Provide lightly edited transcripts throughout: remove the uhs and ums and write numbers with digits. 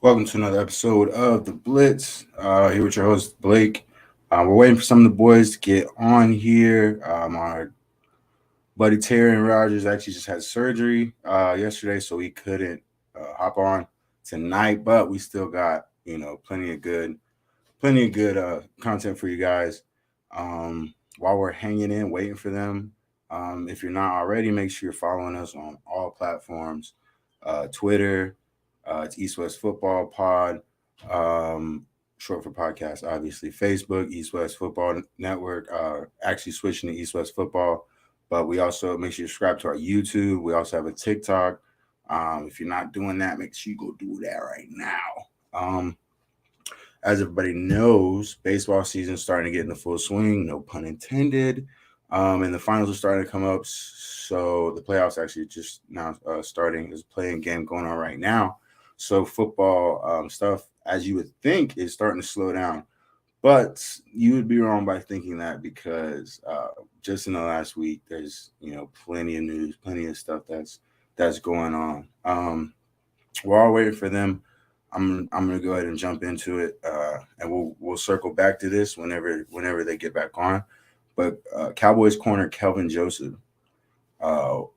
Welcome to another episode of the Blitz. Here with your host Blake. We're waiting for some of the boys to get on here. Our buddy Terry and Rogers actually just had surgery yesterday, so he couldn't hop on tonight. But we still got plenty of good content for you guys. While we're hanging in, waiting for them. If you're not already, make sure you're following us on all platforms. Twitter, it's East West Football Pod, um, short for podcast, obviously. Facebook, East West Football Network, actually switching to East West Football. But we also make sure you subscribe to our YouTube. We also have a TikTok. If you're not doing that, make sure you go do that right now. As everybody knows, baseball season starting to get into full swing, no pun intended. And the finals are starting to come up. So the playoffs actually just now starting. There's a playing game going on right now. So football stuff, as you would think, is starting to slow down. But you would be wrong by thinking that because just in the last week, there's plenty of news, plenty of stuff that's going on. While waiting for them, I'm gonna go ahead and jump into it, and we'll circle back to this whenever they get back on. But Cowboys corner Kelvin Joseph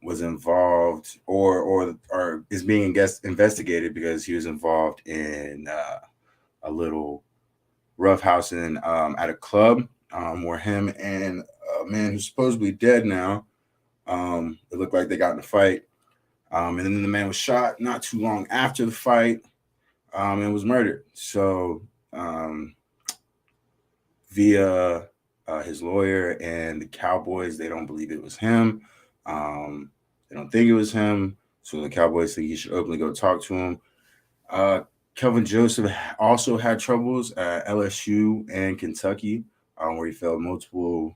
was involved or is being investigated because he was involved in a little roughhousing at a club where him and a man who's supposedly dead now. It looked like they got in a fight, and then the man was shot not too long after the fight, and was murdered. So via his lawyer and the Cowboys, they don't believe it was him. They don't think it was him. So the Cowboys think he should openly go talk to him. Uh, Kelvin Joseph also had troubles at LSU and Kentucky, where he failed multiple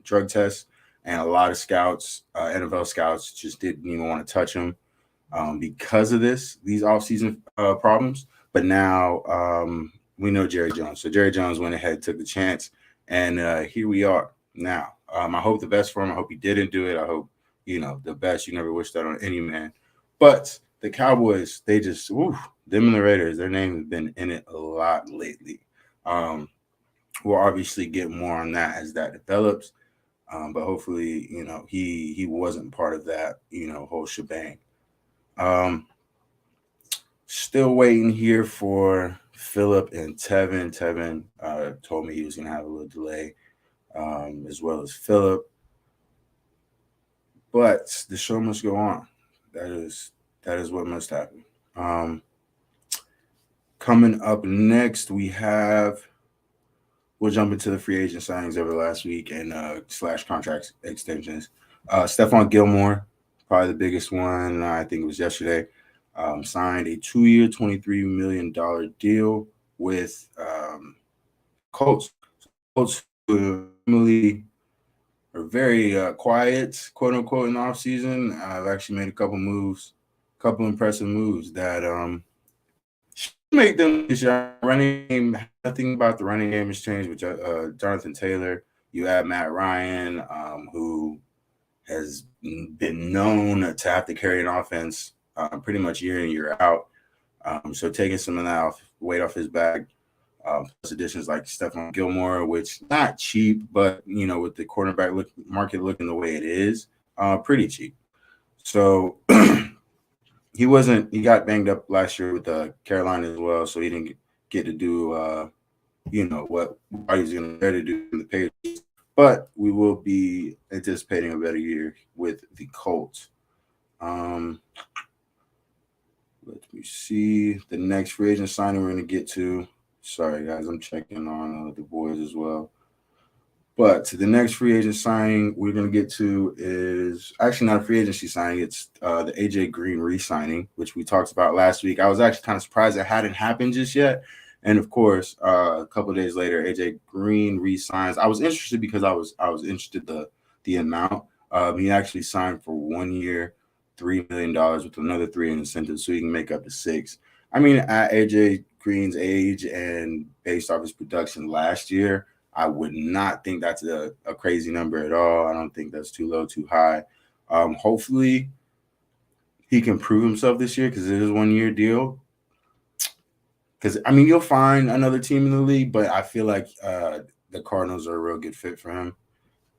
drug tests, and a lot of scouts, NFL scouts, just didn't even want to touch him because of these offseason problems. But now we know Jerry Jones. So Jerry Jones went ahead, took the chance, and here we are now. I hope the best for him. I hope he didn't do it. I hope, the best. You never wish that on any man. But the Cowboys, they just, them and the Raiders, their name has been in it a lot lately. We'll obviously get more on that as that develops. But hopefully, he wasn't part of that, whole shebang. Um, Still waiting here for Philip and Tevin. Tevin told me he was going to have a little delay, as well as Philip. But the show must go on. That is what must happen. Coming up next, we'll jump into the free agent signings over the last week and slash contract extensions. Stephon Gilmore, probably the biggest one. I think it was yesterday. Signed a 2-year, $23 million deal with the Colts. Colts normally are very quiet, quote unquote, in the offseason. I've actually made a couple impressive moves that should make them this year. Running game, nothing about the running game has changed with Jonathan Taylor. You have Matt Ryan, who has been known to have to carry an offense pretty much year in, year out. So taking some of that weight off his back, plus additions like Stephon Gilmore, which not cheap, but with the quarterback market looking the way it is, pretty cheap. So he got banged up last year with Carolina as well, so he didn't get to do what he was going to do in the Patriots. But we will be anticipating a better year with the Colts. Let me see the next free agent signing we're going to get to. Sorry, guys, I'm checking on the boys as well. But the next free agent signing we're going to get to is actually not a free agency signing. It's the AJ Green re-signing, which we talked about last week. I was actually kind of surprised it hadn't happened just yet. And of course, a couple of days later, AJ Green re-signs. I was interested because I was interested the amount. He actually signed for 1 year, $3 million with another 3 in incentives, so he can make up to 6. I mean, at AJ Green's age and based off his production last year, I would not think that's a crazy number at all. I don't think that's too low, too high. Hopefully, he can prove himself this year because it is a 1 year deal. because I mean you'll find another team in the league, but I feel like the Cardinals are a real good fit for him.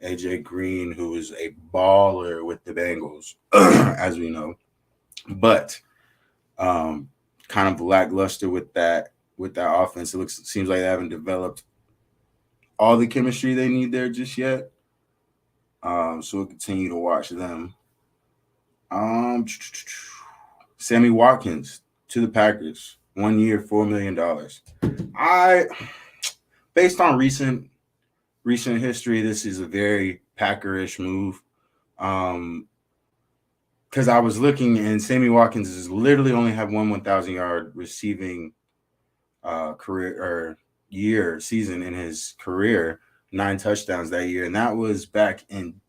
AJ Green, who is a baller with the Bengals, as we know, but um, kind of lackluster with that offense. Seems like they haven't developed all the chemistry they need there just yet. So we'll continue to watch them. Um, Sammy Watkins to the Packers, 1 year, $4 million. I, based on recent history, this is a very Packerish move. Um, because I was looking and Sammy Watkins is literally only have 1,000 yard receiving career or year season in his career, 9 touchdowns that year, and that was back in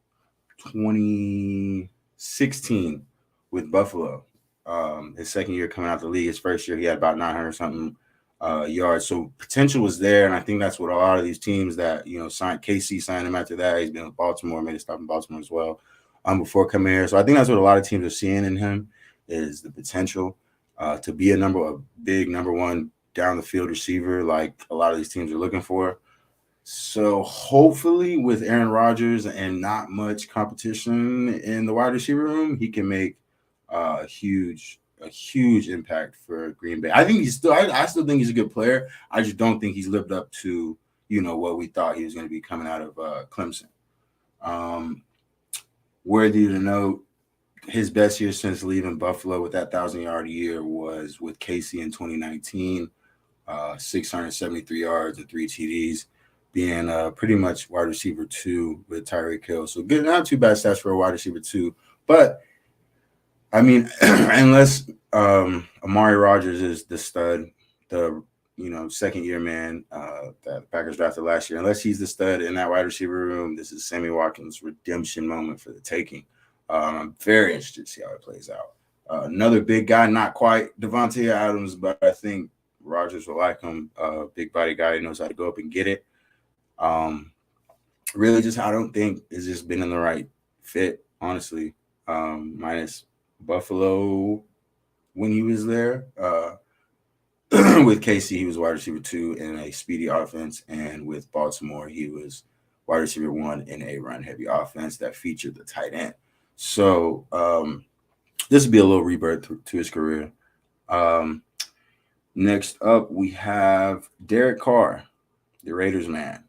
2016 with Buffalo. His second year coming out the league, his first year he had about 900 something yards. So potential was there, and I think that's what a lot of these teams that signed KC signed him after that. He's been with Baltimore, made a stop in Baltimore as well. Before coming here, so I think that's what a lot of teams are seeing in him is the potential to be a big number one down the field receiver, like a lot of these teams are looking for. So hopefully, with Aaron Rodgers and not much competition in the wide receiver room, he can make a huge impact for Green Bay. I think I still think he's a good player. I just don't think he's lived up to what we thought he was going to be coming out of Clemson. Worthy to note, his best year since leaving Buffalo with that 1,000 yard year was with KC in 2019, 673 yards and 3 TDs, being pretty much wide receiver 2 with Tyreek Hill. So good, not too bad stats for a wide receiver 2. But I mean, unless Amari Rodgers is the stud, the second year man that the Packers drafted last year, unless he's the stud in that wide receiver room, this is Sammy Watkins' redemption moment for the taking. I'm very interested to see how it plays out. Another big guy, not quite Devontae Adams, but I think Rodgers will like him. Big body guy, knows how to go up and get it. Really, just I don't think it's just been in the right fit, honestly. Minus Buffalo when he was there. With KC, he was wide receiver 2 in a speedy offense, and with Baltimore, he was wide receiver 1 in a run-heavy offense that featured the tight end. So this would be a little rebirth to his career. Next up, we have Derek Carr, the Raiders man,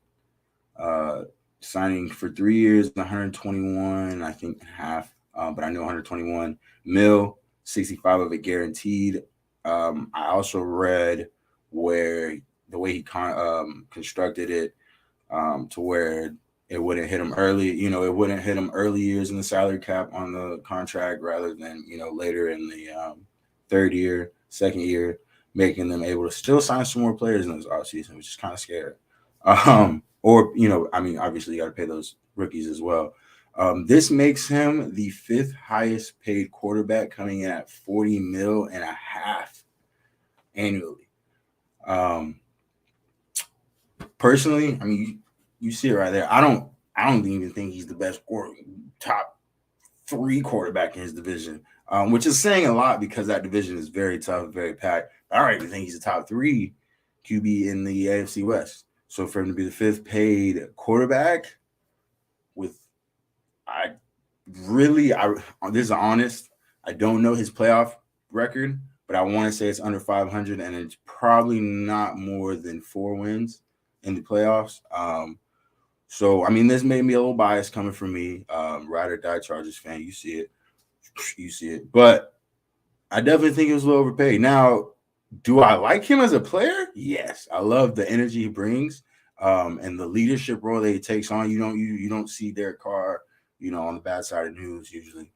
signing for 3 years, 121, I think half, but I know 121 mil, 65 of it guaranteed. I also read where the way he constructed it to where it wouldn't hit him early. It wouldn't hit him early years in the salary cap on the contract rather than, later in the third year, second year, making them able to still sign some more players in this offseason, which is kind of scary. Or, obviously you got to pay those rookies as well. This makes him the 5th highest paid quarterback, coming in at $40.5 million annually. Personally, you see it right there. I don't even think he's the best top 3 quarterback in his division, which is saying a lot because that division is very tough, very packed. I don't even think he's a top 3 QB in the AFC West. So for him to be the 5th paid quarterback, this is honest. I don't know his playoff record, but I want to say it's under 500, and it's probably not more than 4 wins in the playoffs. So this made me a little biased coming from me, ride or die Chargers fan. You see it, but I definitely think it was a little overpaid. Now, do I like him as a player? Yes, I love the energy he brings, and the leadership role that he takes on. You don't see Derek Carr, on the bad side of the news usually.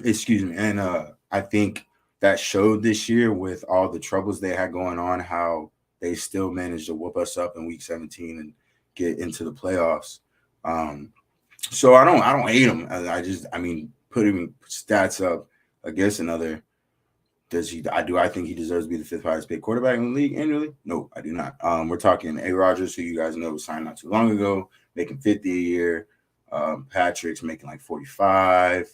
Excuse me. And I think that showed this year with all the troubles they had going on, how they still managed to whoop us up in week 17 and get into the playoffs. So I don't hate him. Putting stats up against another, I think he deserves to be the 5th highest paid quarterback in the league annually? No, I do not. We're talking A. Rodgers, who you guys know signed not too long ago, making 50 a year. Patrick's making like 45.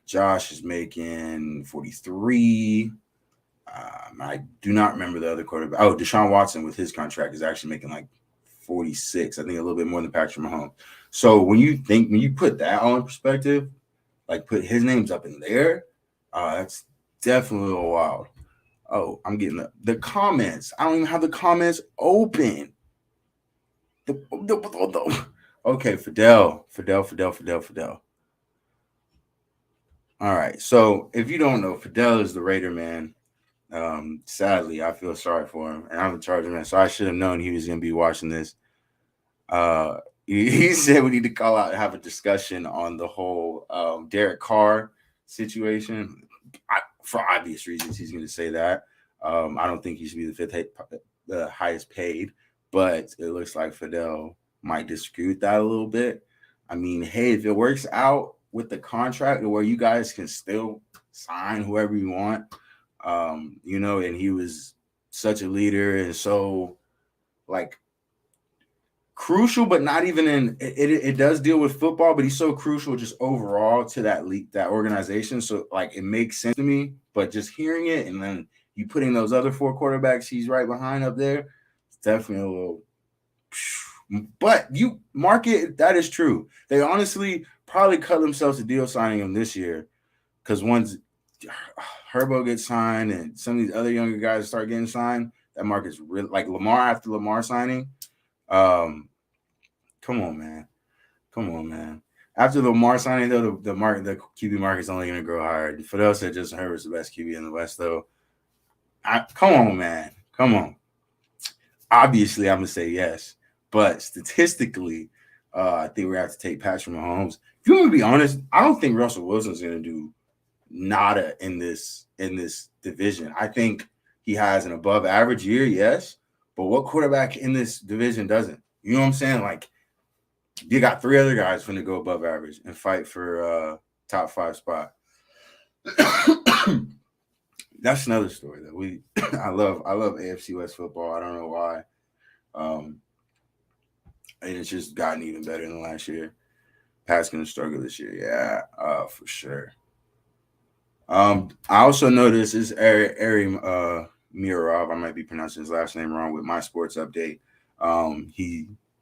Josh is making 43. I do not remember the other quarterback. Oh, Deshaun Watson with his contract is actually making like 46. I think a little bit more than Patrick Mahomes. So when you put that all in perspective, like put his names up in there, that's definitely a little wild. Oh, I'm getting the comments. I don't even have the comments open. Okay, Fidel. All right. So if you don't know, Fidel is the Raider man. Sadly, I feel sorry for him, and I'm a Charger man, so I should have known he was going to be watching this. He said we need to call out and have a discussion on the whole Derek Carr situation. For obvious reasons, he's going to say that. I don't think he should be the highest paid, but it looks like Fidel might disagree with that a little bit. I mean, hey, if it works out with the contract where you guys can still sign whoever you want, and he was such a leader and so like crucial, but not even in it. It does deal with football, but he's so crucial just overall to that organization. So like it makes sense to me. But just hearing it and then you putting those other 4 quarterbacks he's right behind up there, it's definitely a little. But you market that is true. They honestly probably cut themselves a deal signing him this year because once Herbo gets signed and some of these other younger guys start getting signed, that market's really like Lamar after Lamar signing. Come on, man. After the Lamar signing, though, the QB market's only going to grow higher. Fidel said Justin Herbert's the best QB in the West, though. Come on, man. Come on. Obviously, I'm going to say yes. But statistically, I think we have to take Patrick Mahomes. If you want to be honest, I don't think Russell Wilson's going to do nada in this division. I think he has an above average year, yes. But what quarterback in this division doesn't? You know what I'm saying? Like, you got 3 other guys going to go above average and fight for top 5 spot. That's another story that I love AFC West football. I don't know why. And it's just gotten even better than last year. Pat's going to struggle this year. Yeah, for sure. I also noticed is Ari Mirov. I might be pronouncing his last name wrong with my sports update.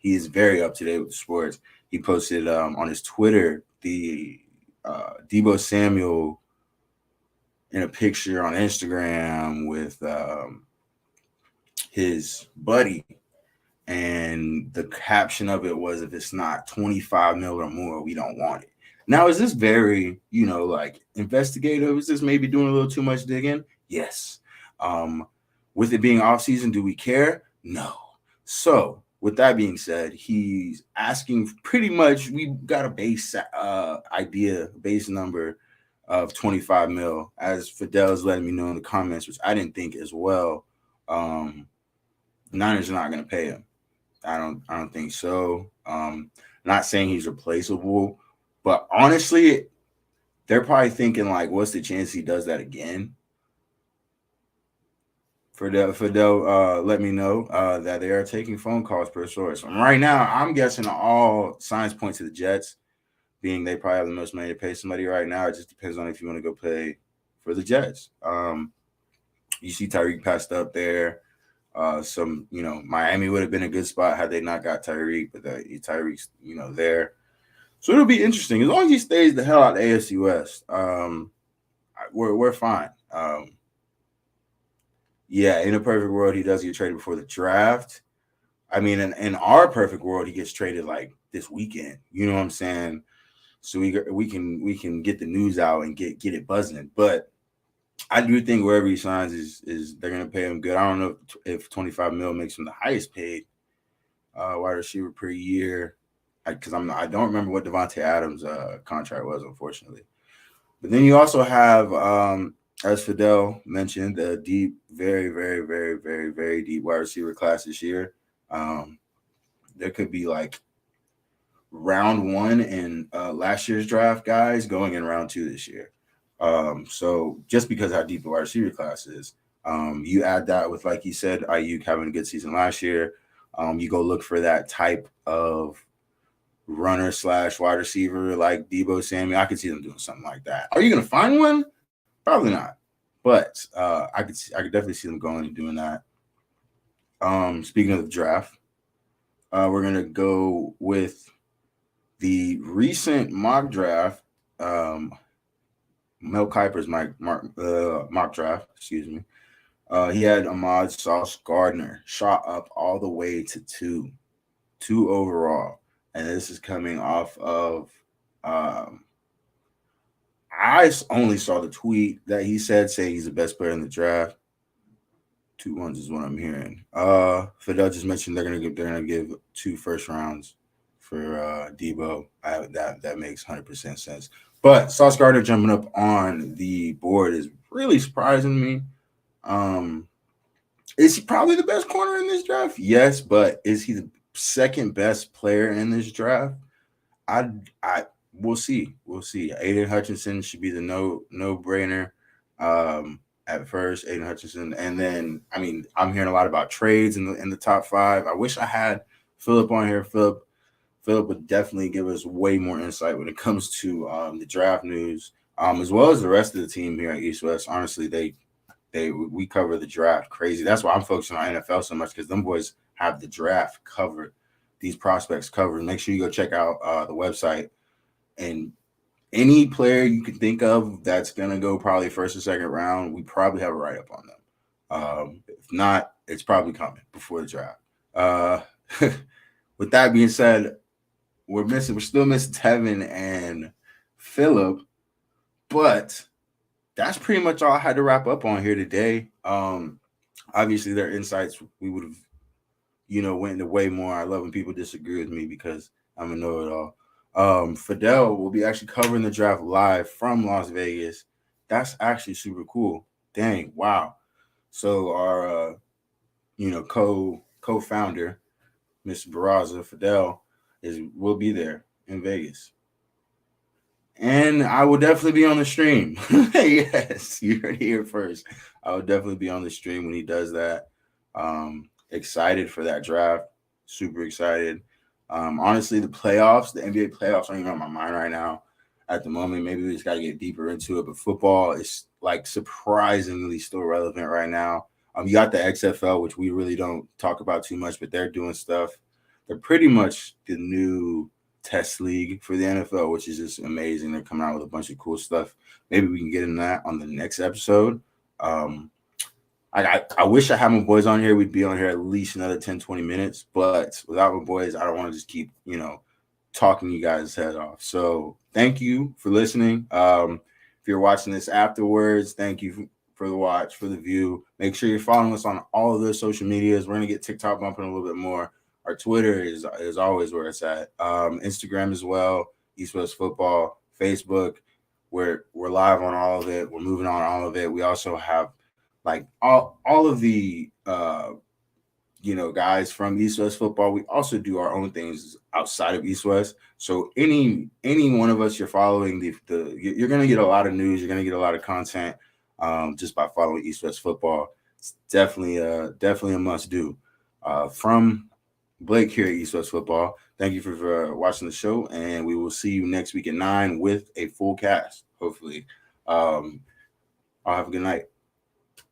He is very up to date with the sports. He posted on his Twitter the Deebo Samuel in a picture on Instagram with his buddy. And the caption of it was, if it's not 25 mil or more, we don't want it. Now, is this very, like investigative? Is this maybe doing a little too much digging? Yes. With it being off season, do we care? No. So with that being said, he's asking pretty much, we got a base base number of 25 mil, as Fidel is letting me know in the comments, which I didn't think as well. Niners are not going to pay him. I don't think so. Not saying he's replaceable, but honestly, they're probably thinking like, what's the chance he does that again? Fidel, let me know that they are taking phone calls per source. And right now, I'm guessing all signs point to the Jets, being they probably have the most money to pay somebody right now. It just depends on if you want to go play for the Jets. You see Tyreek passed up there. Miami would have been a good spot had they not got Tyreek, but Tyreek's, there. So it'll be interesting. As long as he stays the hell out of the AFC West, we're fine. In a perfect world, he does get traded before the draft. I mean, in our perfect world, he gets traded like this weekend. You know what I'm saying? So we can get the news out and get it buzzing. But I do think wherever he signs is they're gonna pay him good. I don't know if 25 mil makes him the highest paid wide receiver per year, because I don't remember what Devontae Adams' contract was, unfortunately. But then you also have, as Fidel mentioned, a deep, very, very, very, very, very deep wide receiver class this year. There could be like round 1 in last year's draft guys going in round 2 this year. So just because how deep the wide receiver class is, you add that with, like you said, Ayuk having a good season last year. You go look for that type of runner / wide receiver like Deebo Samuel. I could see them doing something like that. Are you going to find one? Probably not. But I could definitely see them going and doing that. Speaking of the draft, we're gonna go with the recent mock draft. Um, Mel Kiper's mock draft. Excuse me. He had Ahmad Sauce Gardner shot up all the way to two overall, and this is coming off of. Um, only saw the tweet that he say he's the best player in the draft. 2 1s is what I'm hearing. Fidel just mentioned they're gonna give 2 first rounds for Debo. That makes 100% sense. But Sauce Gardner jumping up on the board is really surprising me. Um, is he probably the best corner in this draft? Yes, but is he the second best player in this draft? I I we'll see. We'll see. Aiden Hutchinson should be the no brainer. At first, Aiden Hutchinson, and then I mean I'm hearing a lot about trades in the top five. I wish I had Philip on here. Philip would definitely give us way more insight when it comes to the draft news, as well as the rest of the team here at East West. Honestly, we cover the draft crazy. That's why I'm focusing on NFL so much because them boys have the draft covered, these prospects covered. Make sure you go check out the website and any player you can think of that's gonna go probably first or second round. We probably have a write up on them. If not, it's probably coming before the draft. Uh, with that being said, we're still missing Tevin and Philip, but that's pretty much all I had to wrap up on here today. Obviously, their insights we would have, went into way more. I love when people disagree with me because I'm a know-it-all. Fidel will be actually covering the draft live from Las Vegas. That's actually super cool. Dang, wow. So our, co-founder, Mr. Barraza, Fidel, will be there in Vegas. And I will definitely be on the stream. Yes, you heard it here first. I will definitely be on the stream when he does that. Excited for that draft. Super excited. Honestly, the NBA playoffs aren't even on my mind right now at the moment. Maybe we just got to get deeper into it. But football is like surprisingly still relevant right now. You got the XFL, which we really don't talk about too much, but they're doing stuff. They're pretty much the new test league for the NFL, which is just amazing. They're coming out with a bunch of cool stuff. Maybe we can get in that on the next episode. I wish I had my boys on here. We'd be on here at least another 10, 20 minutes. But without my boys, I don't want to just keep, talking you guys' head off. So thank you for listening. If you're watching this afterwards, thank you for the watch, for the view. Make sure you're following us on all of the social medias. We're going to get TikTok bumping a little bit more. Our Twitter is always where it's at. Instagram as well, East West Football, Facebook. We're live on all of it. We're moving on all of it. We also have like all of the guys from East West Football. We also do our own things outside of East West. So any one of us you're following, you're gonna get a lot of news. You're gonna get a lot of content just by following East West Football. It's definitely a must do. From Blake here at East West Football. Thank you for watching the show, and we will see you next week at 9 with a full cast. Hopefully, I'll have a good night.